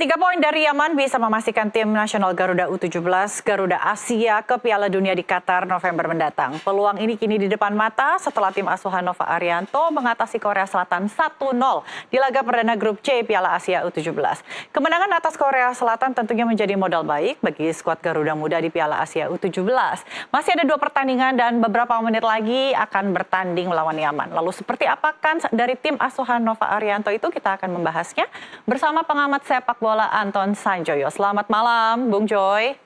3 poin dari Yaman bisa memastikan tim nasional Garuda U17 Garuda Asia ke Piala Dunia di Qatar November mendatang. Peluang ini kini di depan mata setelah tim asuhan Nova Arianto mengatasi Korea Selatan 1-0 di laga perdana grup C Piala Asia U17. Kemenangan atas Korea Selatan tentunya menjadi modal baik bagi skuad Garuda Muda di Piala Asia U17. Masih ada 2 pertandingan dan beberapa menit lagi akan bertanding melawan Yaman. Lalu seperti apa kan dari tim asuhan Nova Arianto itu, kita akan membahasnya bersama pengamat sepak bola Anton Sanjoyo. Selamat malam, Bung Joy.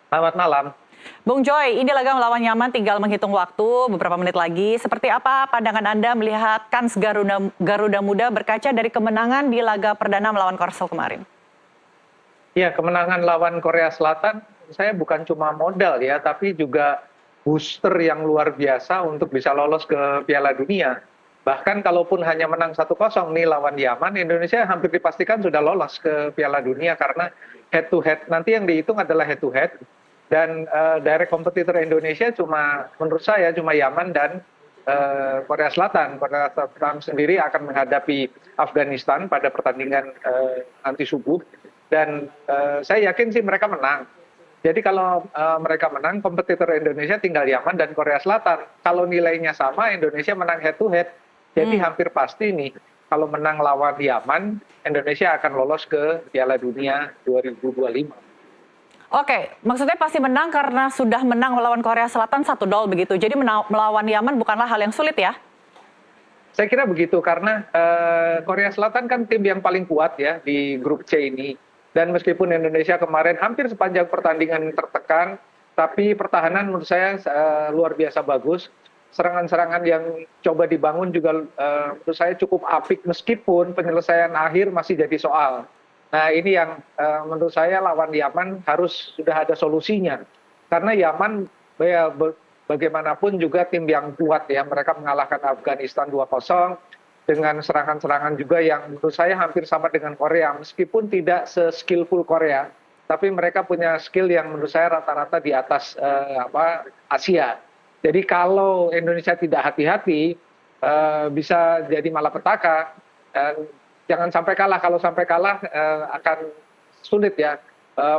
Selamat malam. Bung Joy, ini laga melawan Yaman tinggal menghitung waktu beberapa menit lagi. Seperti apa pandangan Anda melihat kans Garuda Muda berkaca dari kemenangan di laga perdana melawan Korsel kemarin? Ya, kemenangan lawan Korea Selatan saya bukan cuma modal ya, tapi juga booster yang luar biasa untuk bisa lolos ke Piala Dunia. Bahkan kalaupun hanya menang 1-0 nih lawan Yaman, Indonesia hampir dipastikan sudah lolos ke Piala Dunia karena head to head. Nanti yang dihitung adalah head to head. Dan direct kompetitor Indonesia menurut saya cuma Yaman dan Korea Selatan. Korea Selatan sendiri akan menghadapi Afghanistan pada pertandingan nanti subuh. Dan saya yakin sih mereka menang. Jadi kalau mereka menang, kompetitor Indonesia tinggal Yaman dan Korea Selatan. Kalau nilainya sama, Indonesia menang head to head. Jadi hampir pasti nih, kalau menang lawan Yaman, Indonesia akan lolos ke Piala Dunia 2025. Oke, maksudnya pasti menang karena sudah menang melawan Korea Selatan 1-0 begitu. Jadi melawan Yaman bukanlah hal yang sulit ya? Saya kira begitu, karena Korea Selatan kan tim yang paling kuat ya di grup C ini. Dan meskipun Indonesia kemarin hampir sepanjang pertandingan tertekan, tapi pertahanan menurut saya luar biasa bagus. Serangan-serangan yang coba dibangun juga menurut saya cukup apik, meskipun penyelesaian akhir masih jadi soal. Nah, ini yang menurut saya lawan Yaman harus sudah ada solusinya. Karena Yaman ya, bagaimanapun juga tim yang kuat ya. Mereka mengalahkan Afghanistan 2-0 dengan serangan-serangan juga yang menurut saya hampir sama dengan Korea. Meskipun tidak se-skillful Korea, tapi mereka punya skill yang menurut saya rata-rata di atas Asia. Jadi kalau Indonesia tidak hati-hati, bisa jadi malapetaka. Jangan sampai kalah. Kalau sampai kalah akan sulit ya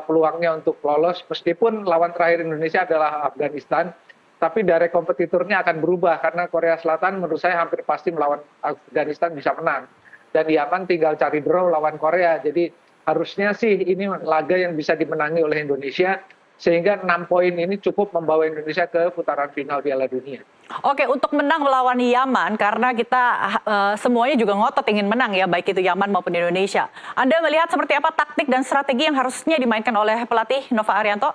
peluangnya untuk lolos. Meskipun lawan terakhir Indonesia adalah Afghanistan, tapi dari kompetitornya akan berubah. Karena Korea Selatan menurut saya hampir pasti melawan Afghanistan bisa menang. Dan Yaman tinggal cari draw lawan Korea. Jadi harusnya sih ini laga yang bisa dimenangi oleh Indonesia. Sehingga 6 poin ini cukup membawa Indonesia ke putaran final Piala Dunia. Oke, untuk menang melawan Yaman, karena kita semuanya juga ngotot ingin menang ya, baik itu Yaman maupun Indonesia. Anda melihat seperti apa taktik dan strategi yang harusnya dimainkan oleh pelatih Nova Arianto?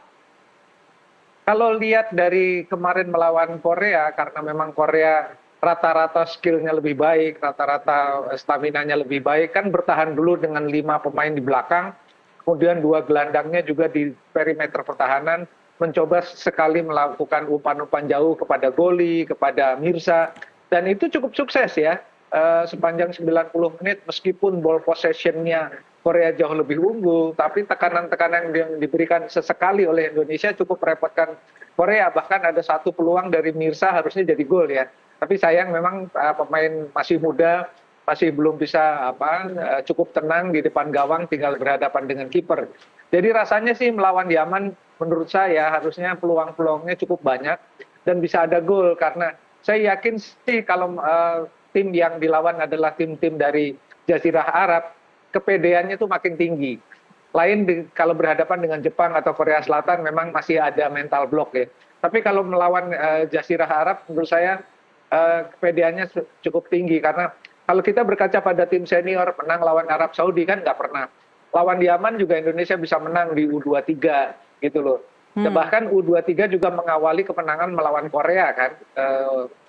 Kalau lihat dari kemarin melawan Korea, karena memang Korea rata-rata skillnya lebih baik, rata-rata staminanya lebih baik, kan bertahan dulu dengan 5 pemain di belakang. Kemudian 2 gelandangnya juga di perimeter pertahanan mencoba sekali melakukan umpan-umpan jauh kepada Goli, kepada Mirza, dan itu cukup sukses ya. Sepanjang 90 menit meskipun ball possession-nya Korea jauh lebih unggul, tapi tekanan-tekanan yang diberikan sesekali oleh Indonesia cukup merepotkan Korea. Bahkan ada 1 peluang dari Mirza harusnya jadi gol ya. Tapi sayang memang pemain masih muda, masih belum bisa cukup tenang di depan gawang, tinggal berhadapan dengan kiper. Jadi rasanya sih melawan Yaman menurut saya harusnya peluang-peluangnya cukup banyak dan bisa ada gol, karena saya yakin sih kalau tim yang dilawan adalah tim-tim dari Jazirah Arab, kepedeannya tuh makin tinggi. Kalau berhadapan dengan Jepang atau Korea Selatan memang masih ada mental block ya. Tapi kalau melawan Jazirah Arab menurut saya kepedeannya cukup tinggi, karena kalau kita berkaca pada tim senior menang lawan Arab Saudi kan nggak pernah. Lawan Yaman juga Indonesia bisa menang di U23 gitu loh. Bahkan U23 juga mengawali kemenangan melawan Korea kan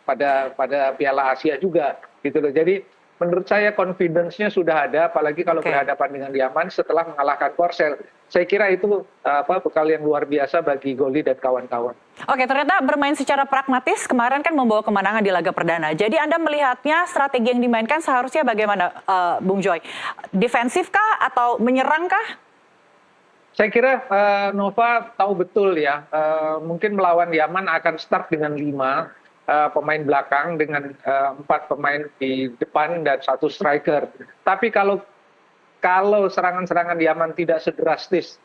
pada Piala Asia juga gitu loh. Jadi menurut saya confidence-nya sudah ada, apalagi kalau berhadapan dengan Yaman setelah mengalahkan Korsel. Saya kira itu bekal yang luar biasa bagi Goli dan kawan-kawan. Oke, ternyata bermain secara pragmatis kemarin kan membawa kemenangan di laga perdana. Jadi Anda melihatnya strategi yang dimainkan seharusnya bagaimana, Bung Joy? Defensif kah atau menyerang kah? Saya kira Nova tahu betul ya, mungkin melawan Yaman akan start dengan 5 pemain belakang dengan 4 pemain di depan dan 1 striker. Tapi kalau kalau serangan-serangan Yaman tidak sedrastis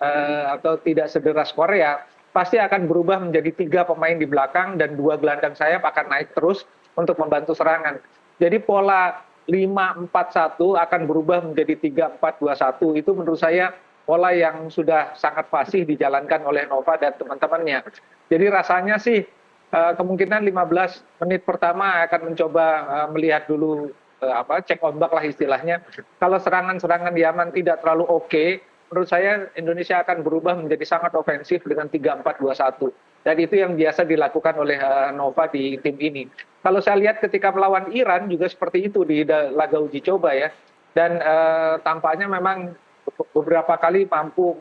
atau tidak sederas Korea, pasti akan berubah menjadi 3 pemain di belakang dan 2 gelandang sayap akan naik terus untuk membantu serangan. Jadi pola 5-4-1 akan berubah menjadi 3-4-2-1. Itu menurut saya pola yang sudah sangat fasih dijalankan oleh Nova dan teman-temannya. Jadi rasanya sih kemungkinan 15 menit pertama akan mencoba melihat dulu cek ombak lah istilahnya. Kalau serangan-serangan Yaman tidak terlalu oke, menurut saya Indonesia akan berubah menjadi sangat ofensif dengan 3-4-2-1. Dan itu yang biasa dilakukan oleh Nova di tim ini. Kalau saya lihat ketika melawan Iran juga seperti itu di laga uji coba ya. Dan tampaknya memang beberapa kali mampu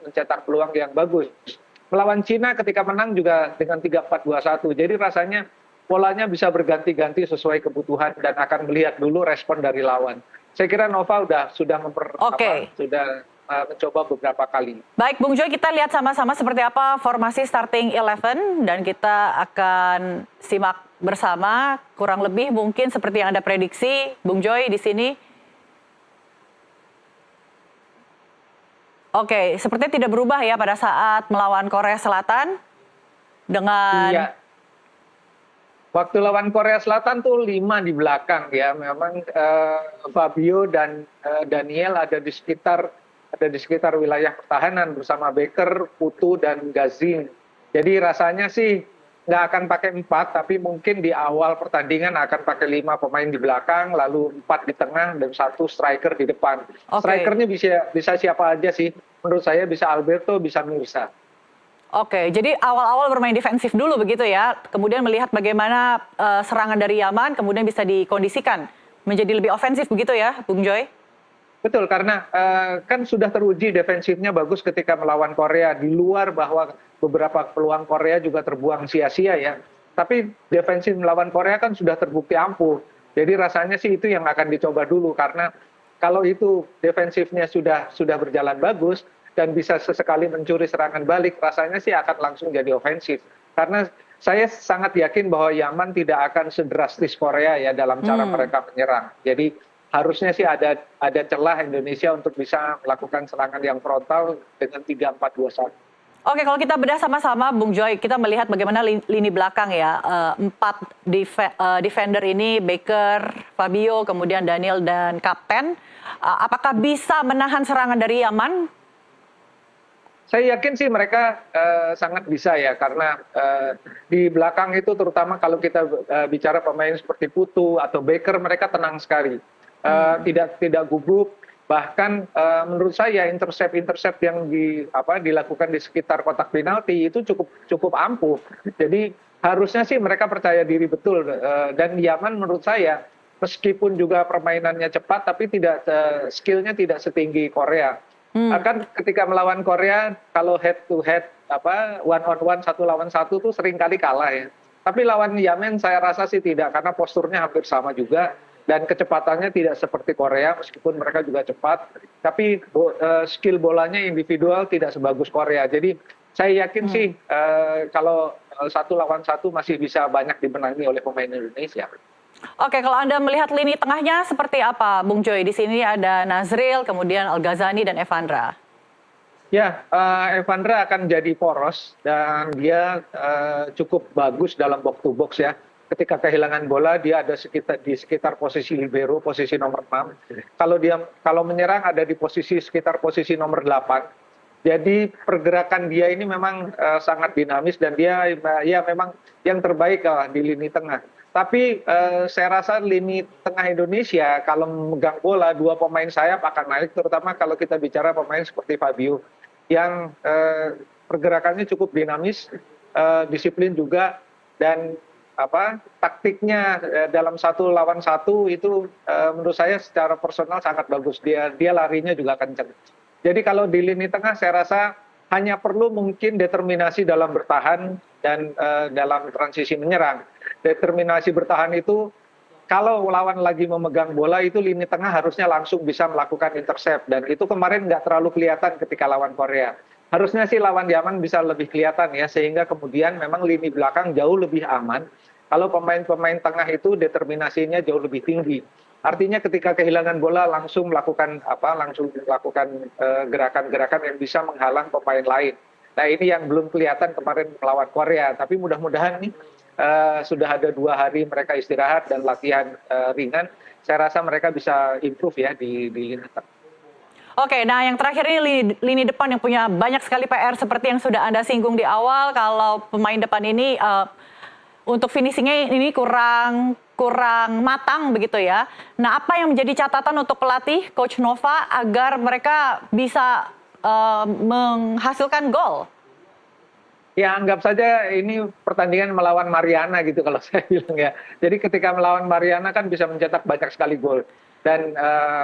mencetak peluang yang bagus. Melawan Cina ketika menang juga dengan 3-4-2-1. Jadi rasanya polanya bisa berganti-ganti sesuai kebutuhan dan akan melihat dulu respon dari lawan. Saya kira Nova sudah mencoba beberapa kali. Baik, Bung Joy, kita lihat sama-sama seperti apa formasi starting 11 dan kita akan simak bersama kurang lebih mungkin seperti yang Anda prediksi, Bung Joy di sini. Oke, sepertinya tidak berubah ya pada saat melawan Korea Selatan dengan... Iya. Waktu lawan Korea Selatan tuh 5 di belakang ya, memang Fabio dan Daniel ada di sekitar wilayah pertahanan bersama Baker, Putu dan Gazin. Jadi rasanya sih nggak akan pakai 4, tapi mungkin di awal pertandingan akan pakai 5 pemain di belakang, lalu 4 di tengah dan 1 striker di depan. Strikernya bisa siapa aja sih? Menurut saya bisa Alberto, bisa Mirza. Oke, jadi awal-awal bermain defensif dulu begitu ya, kemudian melihat bagaimana serangan dari Yaman, kemudian bisa dikondisikan menjadi lebih ofensif begitu ya, Bung Joy? Betul, karena kan sudah teruji defensifnya bagus ketika melawan Korea, di luar bahwa beberapa peluang Korea juga terbuang sia-sia ya. Tapi defensif melawan Korea kan sudah terbukti ampuh. Jadi rasanya sih itu yang akan dicoba dulu, karena kalau itu defensifnya sudah berjalan bagus, dan bisa sesekali mencuri serangan balik, rasanya sih akan langsung jadi ofensif. Karena saya sangat yakin bahwa Yaman tidak akan sedrastis Korea ya dalam cara mereka menyerang. Jadi harusnya sih ada celah Indonesia untuk bisa melakukan serangan yang frontal dengan 3-4-2-1. Oke, kalau kita bedah sama-sama, Bung Joy, kita melihat bagaimana lini belakang ya. 4 defender ini, Baker, Fabio, kemudian Daniel dan Kapten. Apakah bisa menahan serangan dari Yaman? Saya yakin sih mereka sangat bisa ya, karena di belakang itu terutama kalau kita bicara pemain seperti Putu atau Baker, mereka tenang sekali, tidak gugup. Bahkan menurut saya intercept yang dilakukan di sekitar kotak penalti itu cukup ampuh. Jadi harusnya sih mereka percaya diri betul, dan Yaman menurut saya meskipun juga permainannya cepat, tapi skillnya tidak setinggi Korea. Kan ketika melawan Korea, kalau head to head, one on one, 1 lawan 1 tuh sering kali kalah ya. Tapi lawan Yemen saya rasa sih tidak, karena posturnya hampir sama juga dan kecepatannya tidak seperti Korea, meskipun mereka juga cepat. Tapi skill bolanya individual tidak sebagus Korea. Jadi saya yakin sih kalau 1 lawan 1 masih bisa banyak dimenangi oleh pemain Indonesia. Oke, kalau Anda melihat lini tengahnya seperti apa, Bung Joy? Di sini ada Nazril, kemudian Al-Ghazani dan Evandra. Ya, Evandra akan jadi poros dan dia cukup bagus dalam box to box ya. Ketika kehilangan bola dia ada di sekitar posisi libero, posisi nomor 6. Kalau menyerang ada di sekitar posisi nomor 8. Jadi pergerakan dia ini memang sangat dinamis dan dia ya memang yang terbaik di lini tengah. Tapi saya rasa lini tengah Indonesia kalau memegang bola 2 pemain sayap akan naik, terutama kalau kita bicara pemain seperti Fabio yang pergerakannya cukup dinamis, disiplin juga, dan taktiknya dalam 1 lawan 1 itu menurut saya secara personal sangat bagus. Dia larinya juga kencang. Jadi kalau di lini tengah saya rasa hanya perlu mungkin determinasi dalam bertahan dan dalam transisi menyerang. Determinasi bertahan itu kalau lawan lagi memegang bola itu lini tengah harusnya langsung bisa melakukan intercept, dan itu kemarin nggak terlalu kelihatan ketika lawan Korea. Harusnya sih lawan Yaman bisa lebih kelihatan ya, sehingga kemudian memang lini belakang jauh lebih aman kalau pemain-pemain tengah itu determinasinya jauh lebih tinggi. Artinya ketika kehilangan bola langsung melakukan gerakan-gerakan yang bisa menghalang pemain lain. Nah ini yang belum kelihatan kemarin melawan Korea, tapi mudah-mudahan nih sudah ada 2 hari mereka istirahat dan latihan ringan. Saya rasa mereka bisa improve ya di lini tengah. Oke, nah yang terakhir ini lini depan yang punya banyak sekali PR seperti yang sudah Anda singgung di awal, kalau pemain depan ini untuk finishingnya ini kurang matang begitu ya. Nah, apa yang menjadi catatan untuk pelatih Coach Nova agar mereka bisa menghasilkan gol? Ya anggap saja ini pertandingan melawan Mariana gitu kalau saya bilang ya. Jadi ketika melawan Mariana kan bisa mencetak banyak sekali gol. Dan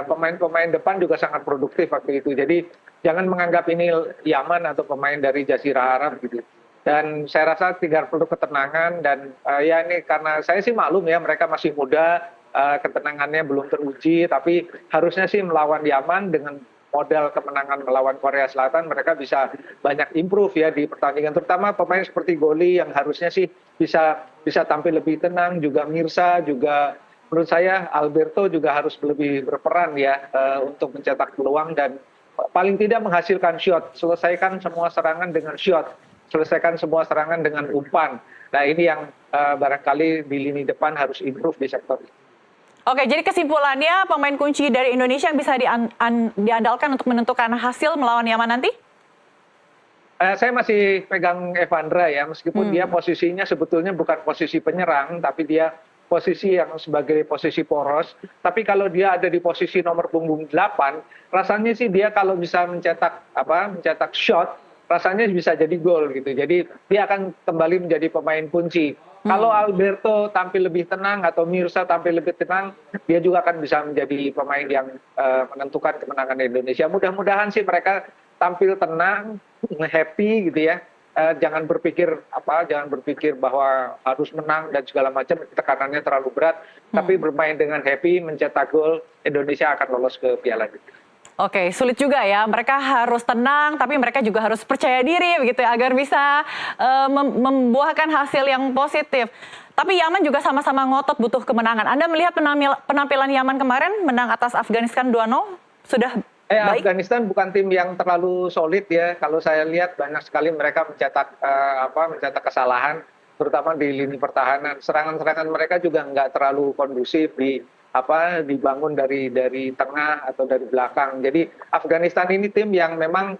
pemain-pemain depan juga sangat produktif waktu itu. Jadi jangan menganggap ini Yaman atau pemain dari Jazirah Arab gitu. Dan saya rasa tinggal perlu ketenangan dan ya ini karena saya sih maklum ya mereka masih muda, ketenangannya belum teruji. Tapi harusnya sih melawan Yaman dengan modal kemenangan melawan Korea Selatan mereka bisa banyak improve ya di pertandingan, terutama pemain seperti Goli yang harusnya sih bisa tampil lebih tenang, juga Mirsa, juga menurut saya Alberto juga harus lebih berperan ya untuk mencetak peluang dan paling tidak menghasilkan shot, selesaikan semua serangan dengan shot, selesaikan semua serangan dengan umpan. Nah ini yang barangkali di lini depan harus improve di sektor ini. Oke, jadi kesimpulannya pemain kunci dari Indonesia yang bisa diandalkan untuk menentukan hasil melawan Yaman nanti? Saya masih pegang Evandra ya, meskipun dia posisinya sebetulnya bukan posisi penyerang, tapi dia posisi yang sebagai posisi poros. Tapi kalau dia ada di posisi nomor punggung 8, rasanya sih dia kalau bisa mencetak shot, rasanya bisa jadi gol gitu. Jadi dia akan kembali menjadi pemain kunci. Kalau Alberto tampil lebih tenang atau Mirsa tampil lebih tenang, dia juga akan bisa menjadi pemain yang menentukan kemenangan Indonesia. Mudah-mudahan sih mereka tampil tenang, happy gitu ya. Jangan berpikir bahwa harus menang dan segala macam, tekanannya terlalu berat. Tapi bermain dengan happy, mencetak gol, Indonesia akan lolos ke Piala Dunia. Oke, sulit juga ya. Mereka harus tenang, tapi mereka juga harus percaya diri begitu ya, agar bisa membuahkan hasil yang positif. Tapi Yaman juga sama-sama ngotot butuh kemenangan. Anda melihat penampilan Yaman kemarin menang atas Afghanistan 2-0 sudah baik? Afghanistan bukan tim yang terlalu solid ya. Kalau saya lihat banyak sekali mereka mencetak kesalahan, terutama di lini pertahanan. Serangan-serangan mereka juga nggak terlalu kondusif dibangun dari tengah atau dari belakang. Jadi Afghanistan ini tim yang memang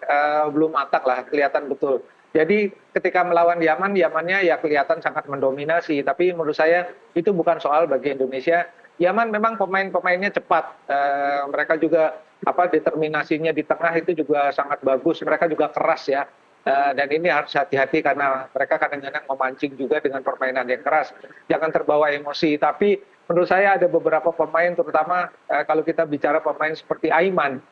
belum matang lah, kelihatan betul. Jadi ketika melawan Yamannya ya kelihatan sangat mendominasi. Tapi menurut saya itu bukan soal bagi Indonesia. Yaman memang pemain-pemainnya cepat. Mereka juga determinasinya di tengah itu juga sangat bagus. Mereka juga keras ya. Dan ini harus hati-hati karena mereka kadang-kadang memancing juga dengan permainan yang keras. Jangan terbawa emosi. Tapi menurut saya ada beberapa pemain, terutama kalau kita bicara pemain seperti Aiman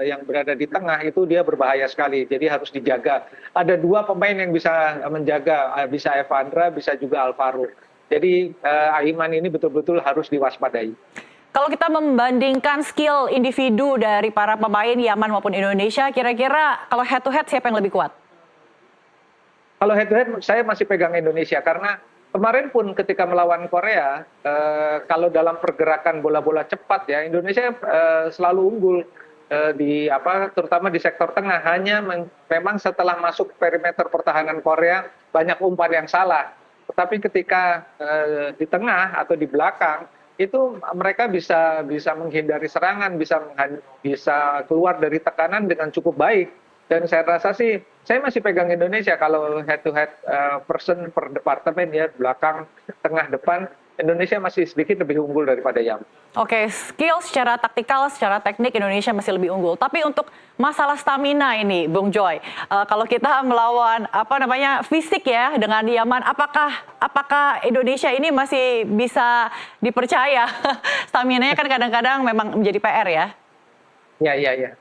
yang berada di tengah itu dia berbahaya sekali. Jadi harus dijaga. Ada 2 pemain yang bisa menjaga, bisa Evandra, bisa juga Alvaro. Jadi Aiman ini betul-betul harus diwaspadai. Kalau kita membandingkan skill individu dari para pemain Yaman maupun Indonesia, kira-kira kalau head to head siapa yang lebih kuat? Kalau head to head saya masih pegang Indonesia karena kemarin pun ketika melawan Korea, kalau dalam pergerakan bola-bola cepat ya Indonesia selalu unggul terutama di sektor tengah. Hanya memang setelah masuk perimeter pertahanan Korea banyak umpan yang salah. Tetapi ketika di tengah atau di belakang itu mereka bisa menghindari serangan, bisa keluar dari tekanan dengan cukup baik. Dan saya rasa sih, saya masih pegang Indonesia kalau head to head person per departemen ya, belakang, tengah, depan, Indonesia masih sedikit lebih unggul daripada Yaman. Oke, skill secara taktikal, secara teknik Indonesia masih lebih unggul. Tapi untuk masalah stamina ini, Bung Joy, kalau kita melawan fisik ya dengan Yaman, apakah Indonesia ini masih bisa dipercaya? Staminanya kan kadang-kadang memang menjadi PR ya. Ya.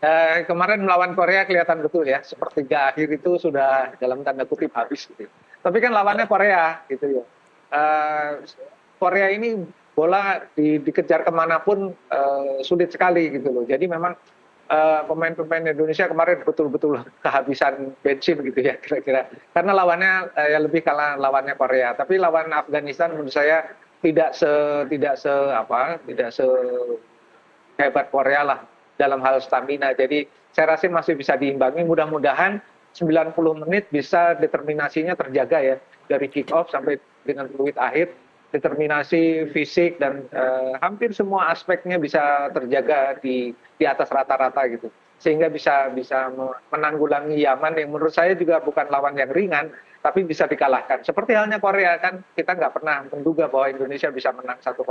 Kemarin melawan Korea kelihatan betul ya, sepertiga akhir itu sudah dalam tanda kutip habis gitu. Tapi kan lawannya Korea gitu ya. Korea ini bola dikejar kemanapun sulit sekali gitu loh. Jadi memang pemain-pemain Indonesia kemarin betul-betul kehabisan bensin gitu ya kira-kira. Karena lawannya lebih kalah lawannya Korea. Tapi lawan Afghanistan menurut saya tidak se hebat Korea lah dalam hal stamina. Jadi saya rasa masih bisa diimbangi. Mudah-mudahan 90 menit bisa determinasinya terjaga ya dari kick off sampai dengan peluit akhir. Determinasi fisik dan hampir semua aspeknya bisa terjaga di atas rata-rata gitu. Sehingga bisa menanggulangi Yaman yang menurut saya juga bukan lawan yang ringan, tapi bisa dikalahkan. Seperti halnya Korea kan, kita nggak pernah menduga bahwa Indonesia bisa menang 1-0.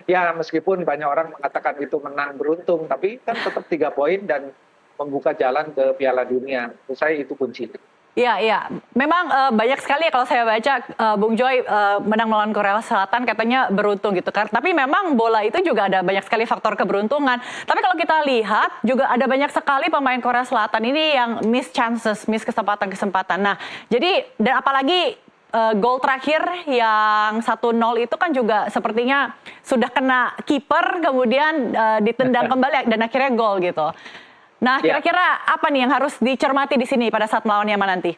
Ya meskipun banyak orang mengatakan itu menang beruntung, tapi kan tetap 3 poin dan membuka jalan ke Piala Dunia. Menurut saya itu kunci. Iya, iya. Memang banyak sekali ya kalau saya baca Bung Joy menang melawan Korea Selatan katanya beruntung gitu kan. Tapi memang bola itu juga ada banyak sekali faktor keberuntungan. Tapi kalau kita lihat juga ada banyak sekali pemain Korea Selatan ini yang miss chances, miss kesempatan-kesempatan. Nah, jadi dan apalagi gol terakhir yang 1-0 itu kan juga sepertinya sudah kena kiper kemudian ditendang kembali dan akhirnya gol gitu. Nah, kira-kira apa nih yang harus dicermati di sini pada saat melawan Yaman nanti?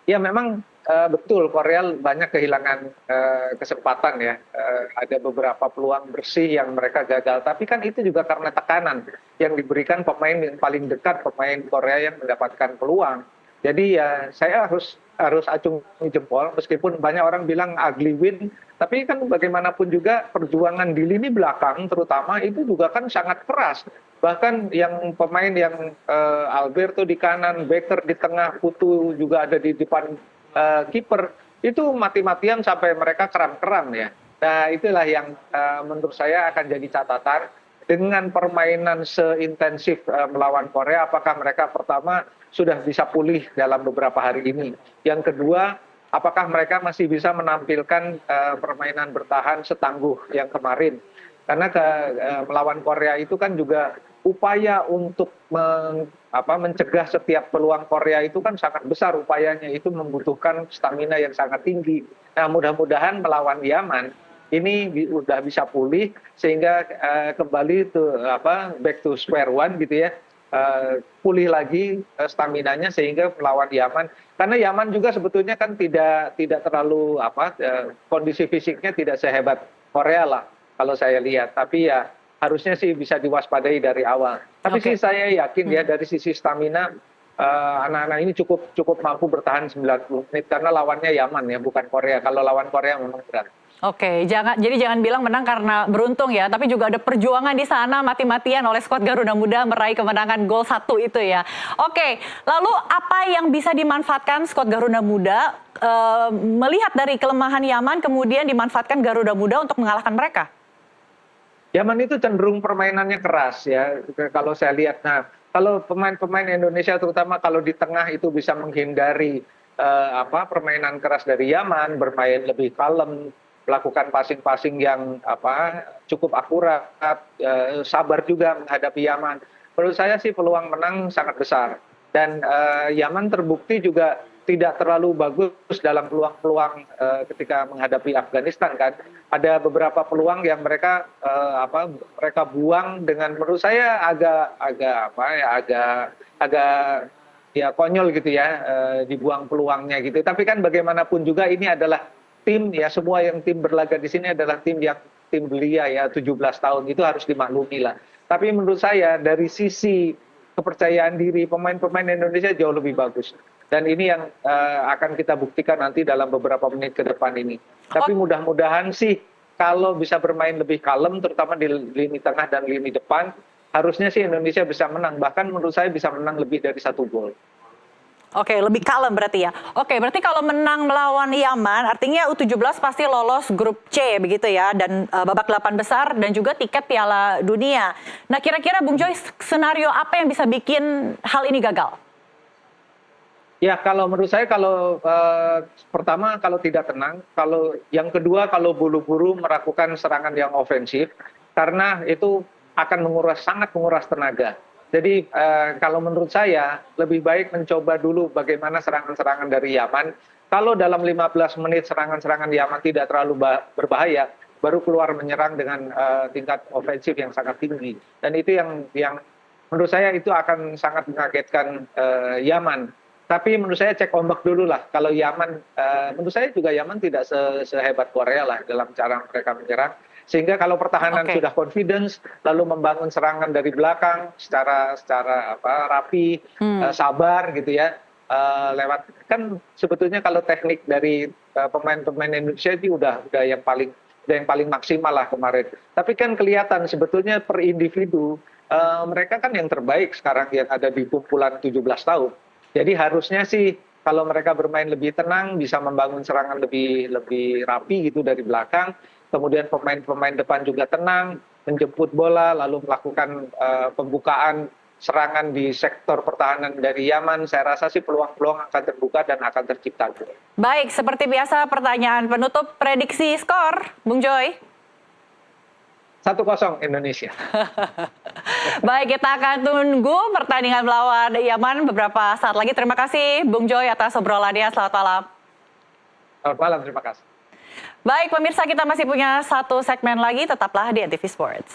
Ya memang betul Korea banyak kehilangan kesempatan ya. Ada beberapa peluang bersih yang mereka gagal. Tapi kan itu juga karena tekanan yang diberikan pemain yang paling dekat, pemain Korea yang mendapatkan peluang. Jadi ya saya harus acung jempol meskipun banyak orang bilang ugly win. Tapi kan bagaimanapun juga perjuangan di lini belakang terutama itu juga kan sangat keras. Bahkan yang pemain yang Alberto di kanan, Becker di tengah, Putu juga ada di depan kiper, itu mati-matian sampai mereka keram-keram ya. Nah itulah yang menurut saya akan jadi catatan dengan permainan seintensif melawan Korea, apakah mereka pertama sudah bisa pulih dalam beberapa hari ini. Yang kedua, apakah mereka masih bisa menampilkan permainan bertahan setangguh yang kemarin. Karena melawan Korea itu kan juga upaya untuk mencegah setiap peluang Korea itu kan sangat besar upayanya, itu membutuhkan stamina yang sangat tinggi. Nah mudah-mudahan melawan Yaman ini sudah bisa pulih sehingga kembali back to square one gitu ya, pulih lagi staminanya sehingga melawan Yaman. Karena Yaman juga sebetulnya kan tidak terlalu kondisi fisiknya tidak sehebat Korea lah kalau saya lihat, tapi ya harusnya sih bisa diwaspadai dari awal. Tapi sih saya yakin ya dari sisi stamina anak-anak ini cukup mampu bertahan 90 menit karena lawannya Yaman ya, bukan Korea. Kalau lawan Korea memang berat. Oke, jadi jangan bilang menang karena beruntung ya, tapi juga ada perjuangan di sana mati-matian oleh skuad Garuda Muda meraih kemenangan gol 1 itu ya. Oke, lalu apa yang bisa dimanfaatkan skuad Garuda Muda melihat dari kelemahan Yaman kemudian dimanfaatkan Garuda Muda untuk mengalahkan mereka? Yaman itu cenderung permainannya keras ya, kalau saya lihat. Nah, kalau pemain-pemain Indonesia terutama kalau di tengah itu bisa menghindari permainan keras dari Yaman, bermain lebih kalem, melakukan passing-passing yang cukup akurat, sabar juga menghadapi Yaman. Menurut saya sih peluang menang sangat besar. Dan Yaman terbukti juga tidak terlalu bagus dalam peluang-peluang ketika menghadapi Afghanistan kan. Ada beberapa peluang yang mereka buang dengan menurut saya agak konyol gitu ya, dibuang peluangnya gitu. Tapi kan bagaimanapun juga ini adalah tim ya, semua yang tim berlaga di sini adalah tim belia ya, 17 tahun itu harus dimaklumi lah. Tapi menurut saya dari sisi kepercayaan diri pemain-pemain Indonesia jauh lebih bagus. Dan ini yang akan kita buktikan nanti dalam beberapa menit ke depan ini. Tapi mudah-mudahan sih kalau bisa bermain lebih kalem, terutama di lini tengah dan lini depan, harusnya sih Indonesia bisa menang. Bahkan menurut saya bisa menang lebih dari 1 gol. Oke, lebih kalem berarti ya. Oke, berarti kalau menang melawan Yaman, artinya U17 pasti lolos grup C begitu ya, dan babak 8 besar dan juga tiket Piala Dunia. Nah, kira-kira Bung Joy, skenario apa yang bisa bikin hal ini gagal? Ya, kalau menurut saya pertama kalau tidak tenang, yang kedua kalau buru-buru melakukan serangan yang ofensif, karena itu akan sangat menguras tenaga. Jadi kalau menurut saya lebih baik mencoba dulu bagaimana serangan-serangan dari Yaman. Kalau dalam 15 menit serangan-serangan Yaman tidak terlalu berbahaya, baru keluar menyerang dengan tingkat ofensif yang sangat tinggi. Dan itu yang menurut saya itu akan sangat mengagetkan Yaman. Tapi menurut saya cek ombak dulu lah. Kalau Yaman, menurut saya juga Yaman tidak sehebat Korea lah dalam cara mereka menyerang. Sehingga kalau pertahanan Oke. sudah confidence, lalu membangun serangan dari belakang secara rapi, sabar gitu ya. Lewat kan sebetulnya kalau teknik dari pemain-pemain Indonesia itu udah yang paling maksimal lah kemarin. Tapi kan kelihatan sebetulnya per individu mereka kan yang terbaik sekarang yang ada di kumpulan 17 tahun. Jadi harusnya sih kalau mereka bermain lebih tenang, bisa membangun serangan lebih rapi gitu dari belakang. Kemudian pemain-pemain depan juga tenang, menjemput bola, lalu melakukan pembukaan serangan di sektor pertahanan dari Yaman. Saya rasa sih peluang-peluang akan terbuka dan akan tercipta. Baik, seperti biasa pertanyaan penutup, prediksi skor, Bung Joy. 1-0 Indonesia. Baik, kita akan tunggu pertandingan melawan Yaman beberapa saat lagi. Terima kasih Bung Joy atas obrolannya. Selamat malam. Selamat malam, terima kasih. Baik, pemirsa, kita masih punya satu segmen lagi. Tetaplah di NTV Sports.